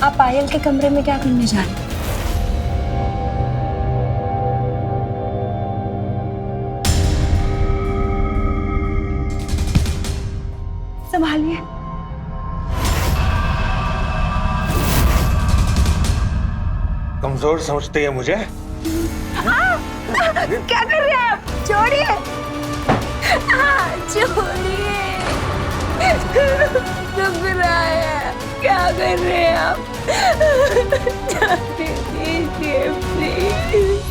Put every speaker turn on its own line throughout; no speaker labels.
आप पायल के कमरे में क्या करने जा रहे हैं? संभालिए।
कमजोर समझते हैं मुझे?
क्या कर रहे हैं आप? छोड़िए, छोड़िए। दुख रहा है, क्या कर रहे हैं आप? जाने दीजिए प्लीज।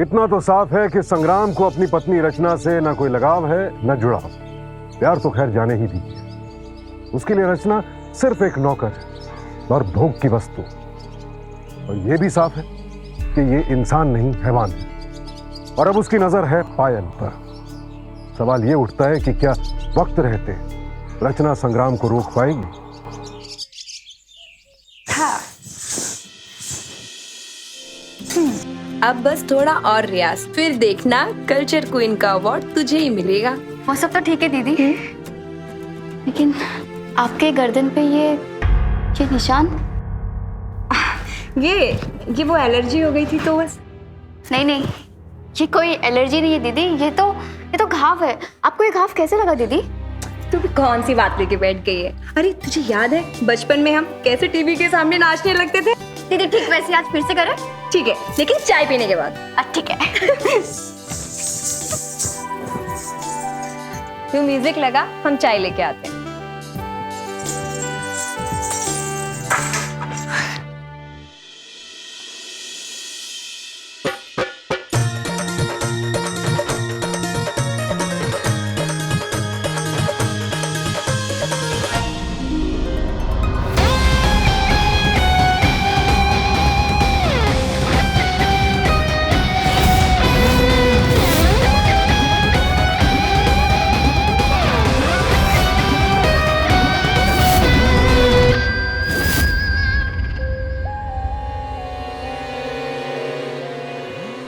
इतना तो साफ है कि संग्राम को अपनी पत्नी रचना से ना कोई लगाव है न जुड़ाव। प्यार तो खैर जाने ही दीजिए, उसके लिए रचना सिर्फ एक नौकर है और भोग की वस्तु। और यह भी साफ है कि ये इंसान नहीं हैवान है, और अब उसकी नजर है पायल पर। सवाल ये उठता है कि क्या वक्त रहते रचना संग्राम को रोक पाएगी?
हाँ। अब बस थोड़ा और रियाज, फिर देखना कल्चर क्वीन का अवार्ड तुझे ही मिलेगा।
वो सब तो ठीक है दीदी, लेकिन आपके गर्दन पे ये निशान?
ये वो एलर्जी हो गई थी तो बस।
नहीं नहीं, ये कोई एलर्जी नहीं है दीदी, ये तो घाव है। आपको ये घाव कैसे लगा दीदी?
तू भी कौन सी बात लेके बैठ गई है? अरे तुझे याद है बचपन में हम कैसे टीवी के सामने नाचने लगते थे?
दीदी ठीक वैसे आज फिर से करें?
ठीक है, लेकिन चाय पीने के बाद।
ठीक है।
तू म्यूजिक लगा, हम चाय लेके आते हैं।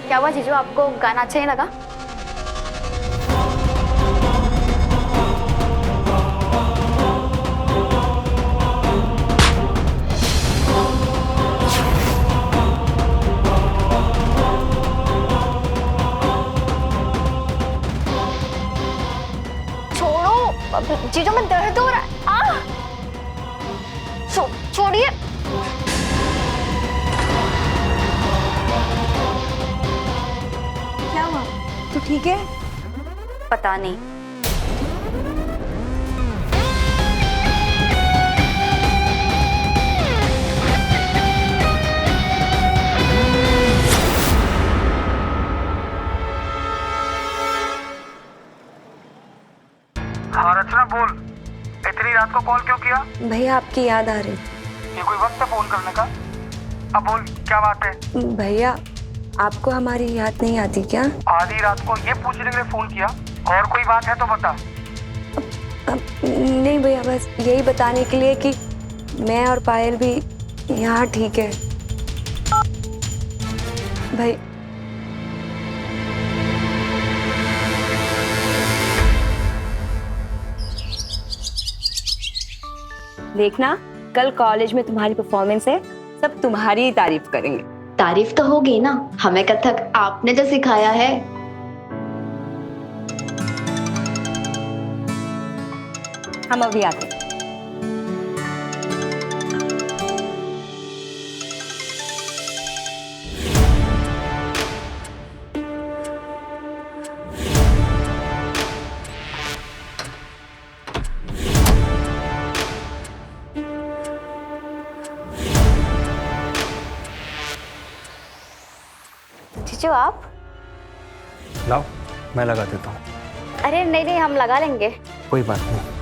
क्या हुआ जीजू, आपको गाना अच्छा नहीं लगा? छोड़ो जीजू, में दर्द हो रहा है। छोड़िए।
क्या हुआ? तू ठीक है?
पता नहीं।
हाँ रचना बोल, इतनी रात को कॉल क्यों किया?
भैया आपकी याद आ रही।
ये कोई वक्त है फोन करने का? अब बोल क्या बात है?
भैया आपको हमारी याद नहीं आती क्या?
आधी रात को ये पूछने के लिए फोन किया, और कोई बात है तो बता।
नहीं भैया, बस यही बताने के लिए कि मैं और पायल भी यहाँ ठीक है। भाई देखना, कल कॉलेज में तुम्हारी परफॉर्मेंस है, सब तुम्हारी ही तारीफ करेंगे।
तारीफ तो होगी ना, हमें कथक आपने जो सिखाया है।
हम अभी आते हैं।
जीजू आप?
लाओ मैं लगा देता हूँ।
अरे नहीं नहीं, हम लगा लेंगे।
कोई बात नहीं।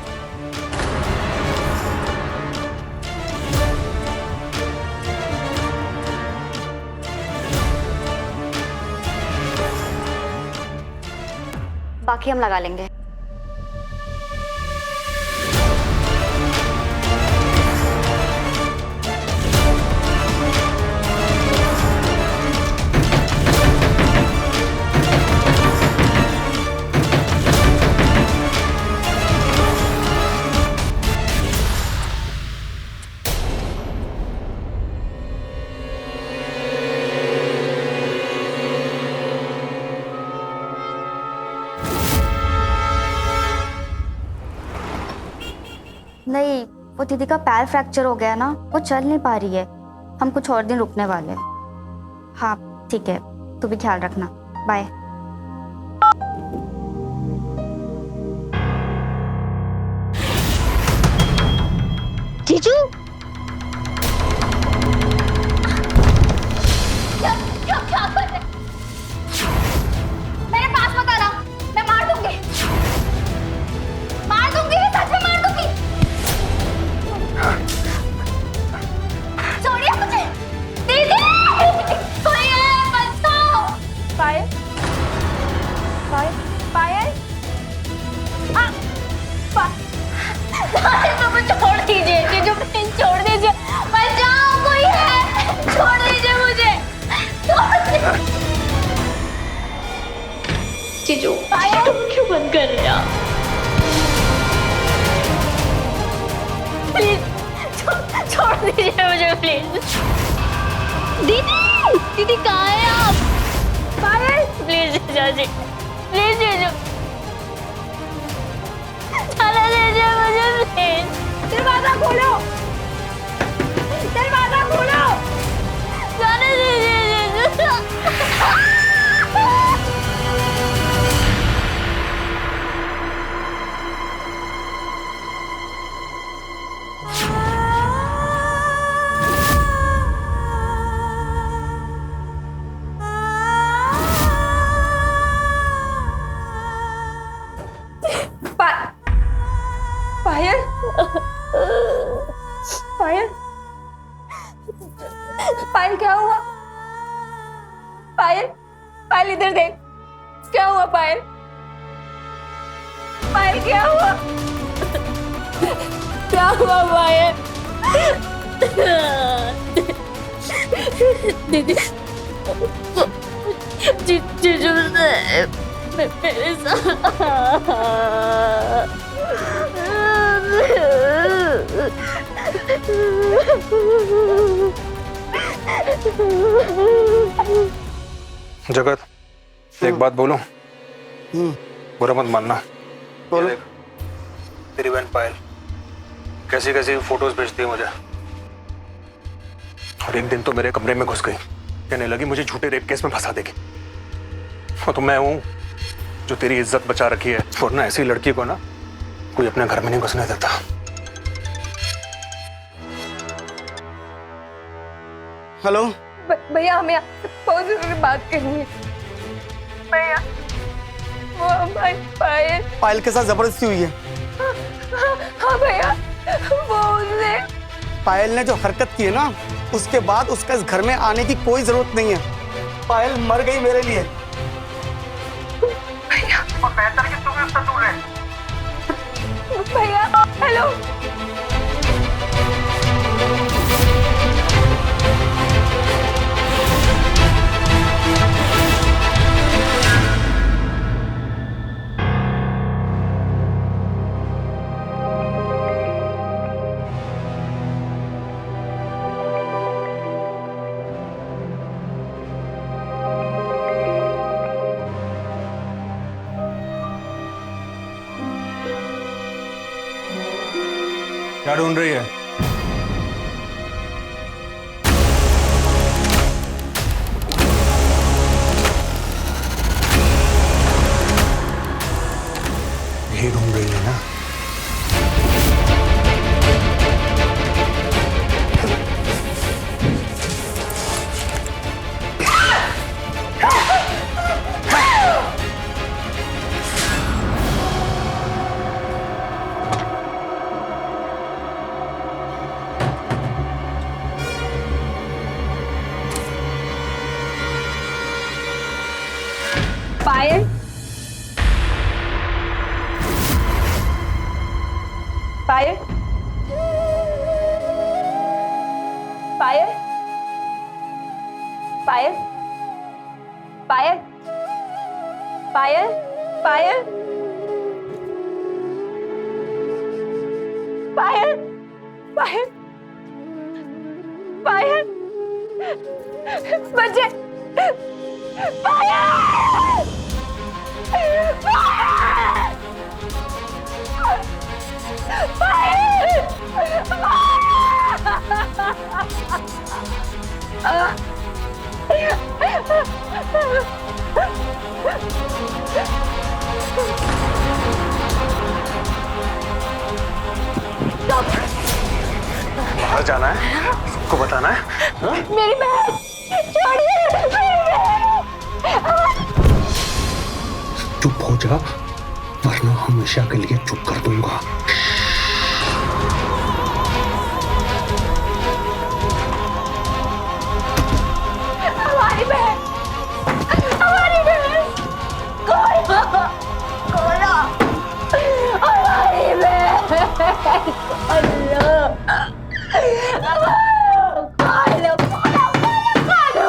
बाकी हम लगा लेंगे। नहीं, वो दीदी का पैर फ्रैक्चर हो गया ना, वो चल नहीं पा रही है। हम कुछ और दिन रुकने वाले हैं। हाँ ठीक है, तू भी ख्याल रखना। बाय।
जीजू क्या कर रहे? मेरे पास मत आना, मैं मार दूंगी, सच में मार दूंगी। छोड़िए मुझे, दीदी कोई है, बचाओ। पायल, पायल, तो मुझे छोड़ दीजिए जीजू, प्लीज छोड़ दीजिए, बचाओ, कोई है, छोड़ दीजिए मुझे, छोड़ दीजिए। जीजू पायल क्यों बंद कर रहे हैं आप? प्लीज छोड़ दीजिए मुझे, प्लीज। दीदी कहाँ है आप? पायल प्लीज जीजा जी, प्लीज जीजू चला दीजिए मुझे, प्लीज। दरवाजा खोलो, दरवाजा खोलो, जाने दीजिए जीजू। पायल, पायल, पायल क्या हुआ? पायल, पायल इधर देख, क्या हुआ पायल? पायल क्या हुआ? क्या हुआ पायल? दीदी जीजू मेरे साथ
जगत, एक बात बोलूं? बुरा मत मानना।
बोलो।
तेरी बहन पायल कैसी कैसी फोटोज भेजती है मुझे, और एक दिन तो मेरे कमरे में घुस गई, कहने लगी मुझे झूठे रेप केस में फंसा देगी। और तो मैं हूं जो तेरी इज्जत बचा रखी है, वरना ऐसी लड़की को ना कोई अपने घर में नहीं घुसने देता।
हेलो
भैया, हमें आपसे बहुत जरूरी बात करनी है। भैया, वो हमारी पायल।
पायल के साथ जबरदस्ती हुई है।
हाँ भैया, वो उसने।
पायल ने जो हरकत की है ना, उसके बाद उसका इस घर में आने की कोई जरूरत नहीं है। पायल मर गई मेरे लिए।
भैया,
और बेहतर कि तुम उससे दूर रहे।
भैया, हेलो।
क्या ढूंढ रही है? यही ढूंढ रही है ना?
पायल, पायल, पायल, पायल, पायल, पायल, पायल, पायल, पायल, पायल, बच्चे, पायल, पायल, पायल,
बाहर जाना है, सबको बताना है। हाँ?
मेरी बहन छोड़िए, मेरी बहन।
चुप हो जा, वरना हमेशा के लिए चुप कर दूंगा।
हमारी बहन, हमारी बहन, खोलो, खोलो, हमारी बहन, खोलो, खोलो, खोलो,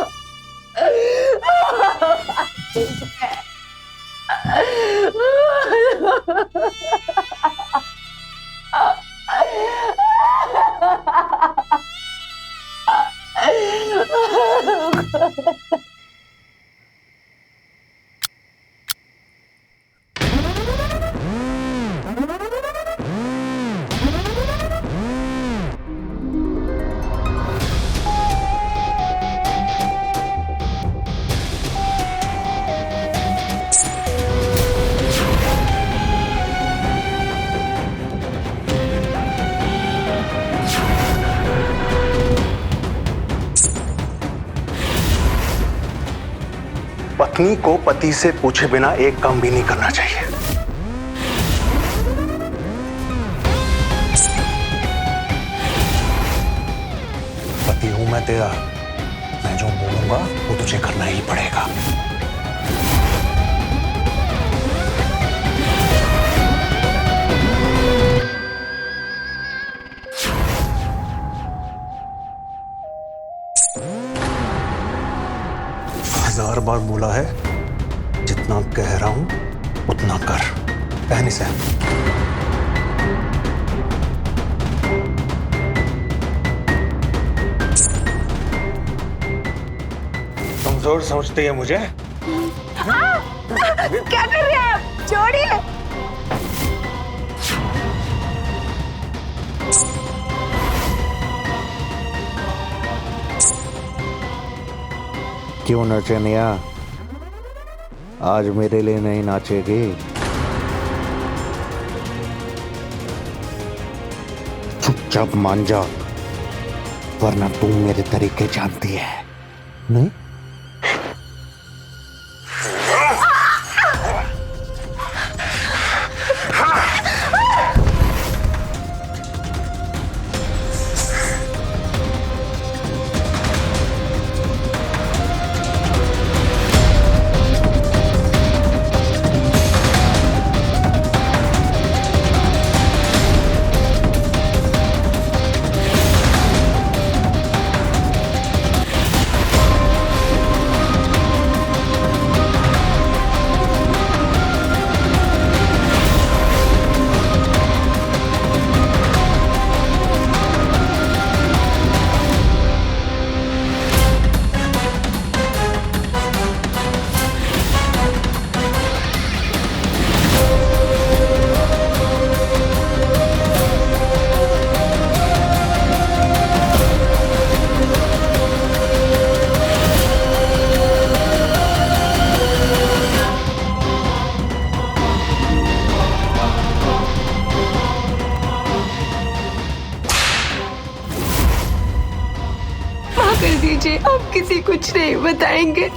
पत्नी को पति से पूछे बिना एक काम भी नहीं करना चाहिए। पति हूं मैं तेरा, मैं जो बोलूंगा वो तुझे करना ही पड़ेगा। हजार बार बोला है, जितना कह रहा हूं उतना कर। पहनी से कमजोर समझती है मुझे।
क्या कर रहे हैं आप? छोड़िए।
क्यों नचनिया, आज मेरे लिए नहीं नाचेगी? चुपचाप मान जा, वरना तू मेरे तरीके जानती है नहीं?
कर दीजिए, हम किसी कुछ नहीं बताएंगे।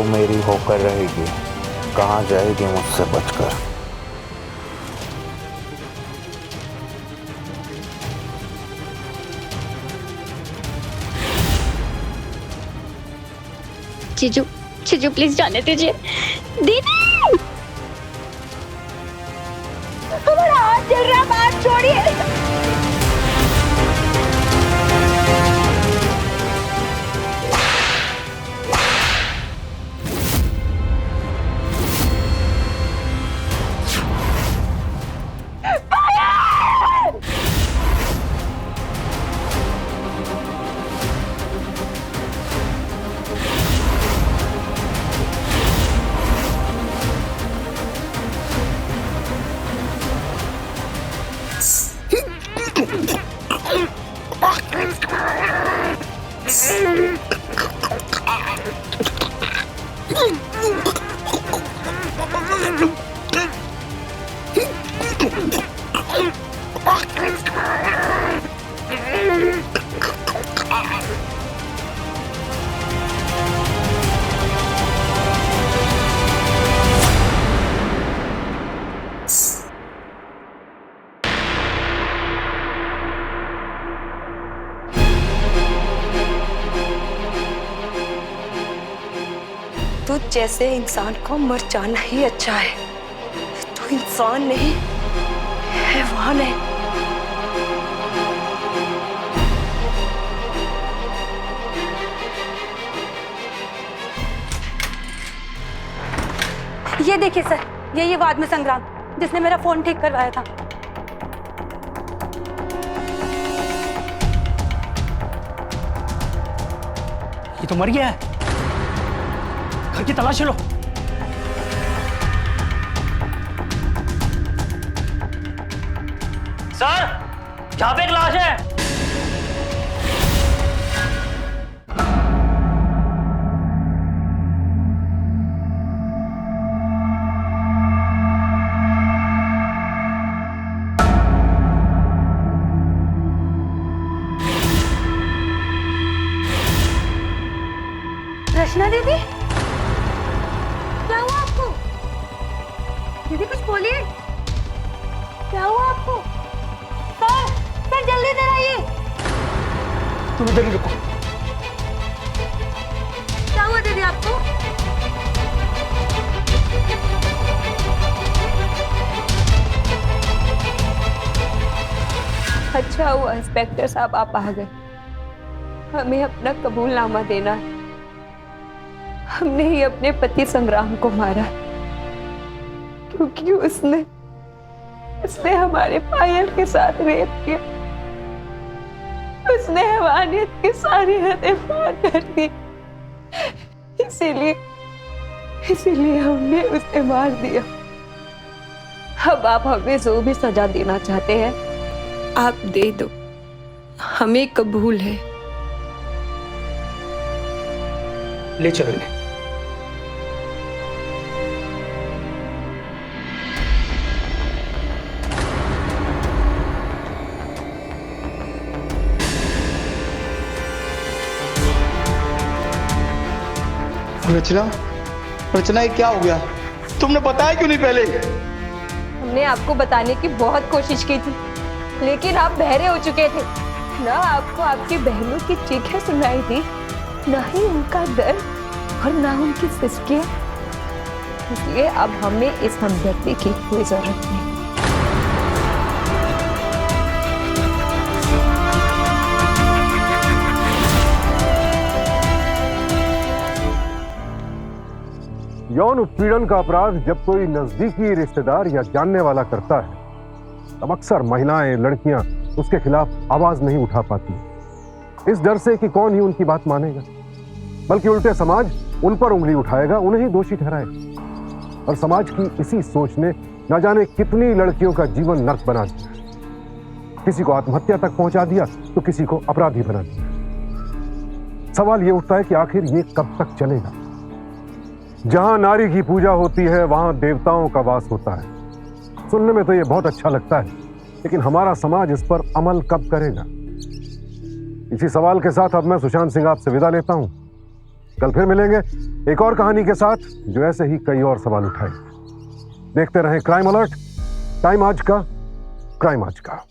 मेरी होकर रहेगी, कहाँ जाएगी मुझसे बचकर।
जीजू, जीजू प्लीज जाने दीजिए। दीदी, हमारा हाथ जल रहा, बात छोड़िए।
तो जैसे इंसान को मर जाना ही अच्छा है, तो इंसान नहीं, हैवान है।
ये देखिए सर, यही वाद में संग्राम जिसने मेरा फोन ठीक करवाया था।
ये तो मर गया है। घर की तलाश लो।
सर, यहाँ पे एक लाश है।
रचना दीदी, क्या हुआ आपको? दीदी कुछ बोलिए, क्या हुआ आपको? सर, सर जल्दी इधर आइए।
तुम इधर ही रुको।
क्या हुआ दीदी आपको?
अच्छा हुआ इंस्पेक्टर साहब आप आ गए। हमें अपना कबूलनामा देना है। हमने ही अपने पति संग्राम को मारा क्योंकि उसने हमारे पायल के साथ रेप किया। उसने हैवानियत की सारी हदें पार कर दी। इसीलिए हमने उसे मार दिया। अब आप हमें जो भी सजा देना चाहते हैं आप दे दो, हमें कबूल है।
ले चलो इन्हें।
रचना, रचना ये क्या हो गया? तुमने बताया क्यों नहीं पहले?
हमने आपको बताने की बहुत कोशिश की थी, लेकिन आप बहरे हो चुके थे। ना आपको आपकी बहनों की चीखें सुनाई दी, ना ही उनका दर्द और ना उनकी सिसकियां। इसलिए अब हमें इस हमदर्दी की कोई जरूरत नहीं।
यौन उत्पीड़न का अपराध जब कोई नजदीकी रिश्तेदार या जानने वाला करता है, तब अक्सर महिलाएं, लड़कियां उसके खिलाफ आवाज नहीं उठा पाती, इस डर से कि कौन ही उनकी बात मानेगा, बल्कि उल्टे समाज उन पर उंगली उठाएगा, उन्हें ही दोषी ठहराएगा। और समाज की इसी सोच ने न जाने कितनी लड़कियों का जीवन नर्क बना दिया। किसी को आत्महत्या तक पहुंचा दिया तो किसी को अपराधी बना दिया। सवाल यह उठता है कि आखिर ये कब तक चलेगा? जहां नारी की पूजा होती है वहां देवताओं का वास होता है। सुनने में तो ये बहुत अच्छा लगता है, लेकिन हमारा समाज इस पर अमल कब करेगा? इसी सवाल के साथ अब मैं सुशांत सिंह आपसे विदा लेता हूं। कल फिर मिलेंगे एक और कहानी के साथ जो ऐसे ही कई और सवाल उठाए। देखते रहें क्राइम अलर्ट, टाइम आज का, क्राइम आज का।